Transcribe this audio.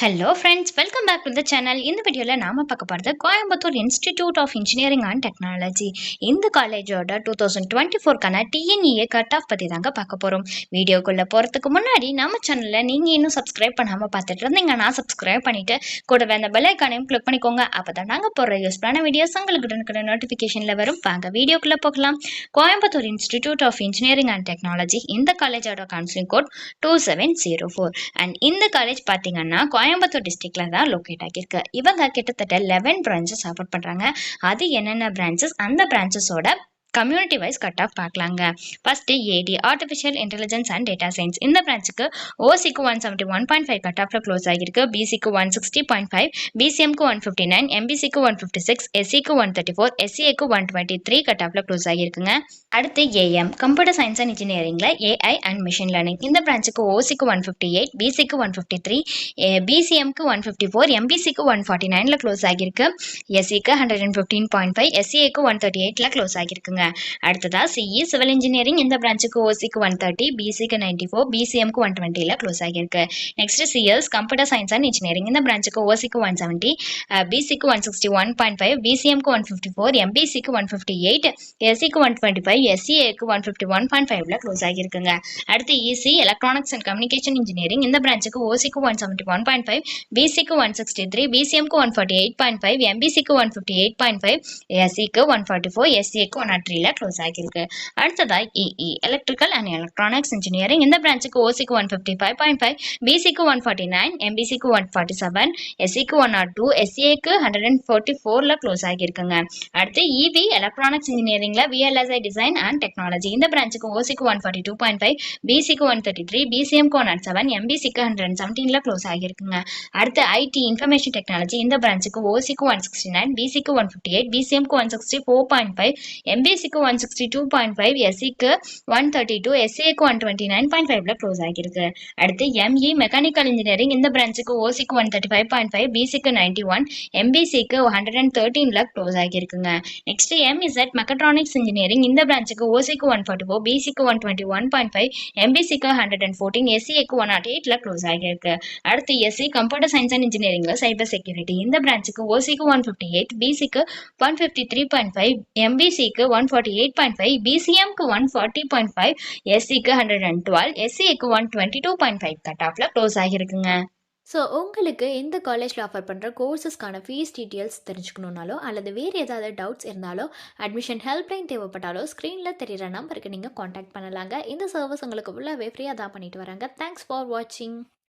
Hello friends, welcome back to the channel. இந்த வீடியோவில் நாம பார்க்க போகிறது Coimbatore institute of engineering and technology. இந்த காலேஜோட 2024க்கான டிஎன்இஏ கட் ஆஃப் பற்றி தாங்க பார்க்க போகிறோம். வீடியோக்குள்ளே போகிறதுக்கு முன்னாடி நம்ம சேனலில் நீங்கள் இன்னும் சப்ஸ்கிரைப் பண்ணாமல் பார்த்துட்டு இருந்தீங்கன்னா சப்ஸ்கிரைப் பண்ணிவிட்டு கூடவே அந்த பெல் ஐக்கானையும் கிளிக் பண்ணிக்கோங்க. அப்போ தான் நாங்கள் போடுற யூஸ்ஃபுல்லான வீடியோஸ் உங்களுக்கு நோட்டிஃபிகேஷனில் வரும். வாங்க வீடியோக்குள்ளே போகலாம். Coimbatore institute of engineering and technology, இந்த காலேஜோட கவுன்சிலிங் கோட் 2704. அண்ட் இந்த காலேஜ் பார்த்தீங்கன்னா கோயம்புத்தூர் டிஸ்ட்ரிக்ட்ல தான் லொக்கேட் ஆகியிருக்கு. இவங்க கிட்டத்தட்ட 11 பிரான்ச்சஸ் சப்போர்ட் பண்றாங்க. அது என்னென்ன பிரான்ச்சஸ், அந்த பிரான்ச்சஸோட கம்யூனிட்டி வைஸ் கட் ஆஃப் பார்க்கலாங்க. First AD artificial intelligence and data science. இந்த பிரான்ச்சுக்கு ஓசிக்கு 171.5 கட் ஆஃப்ல க்ளோஸ் ஆகிருக்கு. பிசிக்கு 160.5, பிசிஎம்க்கு 159, எம்பிசிக்கு 156, எஸ்சிக்கு 134, எஸ்சிஏக்கு 123 கட் ஆஃப்ல க்ளோஸ் ஆகிருக்குங்க. அடுத்து ஏஎம் கம்ப்யூட்டர் சயின்ஸ் அண்ட் இன்ஜினியரிங்ல ஏஐ அண்ட் மிஷின் லேர்னிங். இந்த பிரான்ச்சுக்கு ஓசிக்கு 158, பிசிக்கு 153, பிசிஎம்க்கு 154, எம்பிசிக்கு 149ல க்ளோஸ் ஆகிருக்கு. எஸ்சிக்கு 115.5, எஸ்சிஏக்கு 138ல க்ளோஸ் ஆகிருக்குங்க. அடுத்ததா சிஇ சிவில் இன்ஜினியரிங். இந்த பிரான்ச்சுக்கு ஓசிக்கு 130, பிசிக்கு 94, பிசிஎம்க்கு 120ல க்ளோஸ் ஆகிருக்கு. Next CS computer science and engineering. இந்த பிரான்ச்சுக்கு ஓசிக்கு 170, பிசிக்கு 161.5, பிசிஎம்க்கு 154, எம்பிசிக்கு 158, எஸ்சிக்கு 125, எஸ்சிஏக்கு 151.5ல க்ளோஸ் ஆகிருக்குங்க. அடுத்து EC electronics and communication engineering. இந்த பிரான்ச்சுக்கு ஓசிக்கு 171.5, பிசிக்கு 163, பிசிஎம்க்கு 148.5, எம்பிசிக்கு 158.5, எஸ்சிக்கு 144, எஸ்சிஏக்கு 103ல க்ளோஸ் ஆகிருக்கு. அடுத்ததா EE electrical and electronics engineering. இந்த பிரான்ச்சுக்கு ஓசிக்கு 155.5, பிசிக்கு 149, எம்பிசிக்கு 147, எஸ்சிக்கு 102, எஸ்சிஏக்கு 144ல க்ளோஸ் ஆகிருக்குங்க. அடுத்து இவி எலக்ட்ரானிக்ஸ் இன்ஜினியரிங்ல விஎல்எஸ்ஐ டிசைன் அண்ட் டெக்னாலஜி. இந்த பிரான்ச்சுக்கு ஓசிக்கு 142.5, பிசிக்கு 133, பிசிஎம்க்கு 107, எம்பிசிக்கு 117ல க்ளோஸ் ஆகிருக்குங்க. அடுத்து ஐடி இன்ஃபர்மேஷன் டெக்னாலஜி. இந்த பிரான்ச்சுக்கு ஓசிக்கு 169, பிசிக்கு 158, பிசிஎம்க்கு 164.5, எம்பிசிக்கு 162.5, எஸ்சிக்கு 132, எஸ்சிஏக்கு 129.5ல க்ளோஸ் ஆகிருக்கு. அடுத்து எம்இ மெக்கானிக்கல் இன்ஜினியரிங். இந்த பிரான்ச்சுக்கு ஓசிக்கு 135.5, பிசிக்கு 91, எம்பிசிக்கு 113ல க்ளோஸ் ஆகிருக்குங்க. Next MZ mechatronics engineering. இந்த பிரான்ச்சுக்கு ஓசிக்கு 144, பிசிக்கு 121.5, எம்பிசிக்கு 114, எஸ்சிஏக்கு 108ல க்ளோஸ் ஆகிருக்கு. அடுத்து எஸ்சி கம்ப்யூட்டர் சயின்ஸ் அண்ட் இன்ஜினியரிங்ல சைபர் செக்யூரிட்டி. இந்த பிரான்ச்சுக்கு ஓசிக்கு 158, பிசிக்கு 153.5, எம்பிசிக்கு 148.5, பிசிஎம்க்கு 140.5, எஸ்சிக்கு 112, எஸ்சிஏக்கு 122.5 கட் ஆஃப்ல க்ளோஸ் ஆகிருக்குங்க. ஸோ உங்களுக்கு எந்த காலேஜில் ஆஃபர் பண்ணுற கோர்சஸ்க்கான ஃபீஸ் டீட்டெயில்ஸ் தெரிஞ்சுக்கணுன்னாலோ அல்லது வேறு ஏதாவது டவுட்ஸ் இருந்தாலோ அட்மிஷன் ஹெல்ப்லைன் தேவைப்பட்டாலோ ஸ்க்ரீனில் தெரிகிற நம்பருக்கு நீங்கள் காண்டாக்ட் பண்ணலாங்க. இந்த சர்வீஸ் உங்களுக்கு ஃபுல்லாகவே ஃப்ரீயாக தான் பண்ணிட்டு வராங்க. தேங்க்ஸ் ஃபார் வாட்சிங்.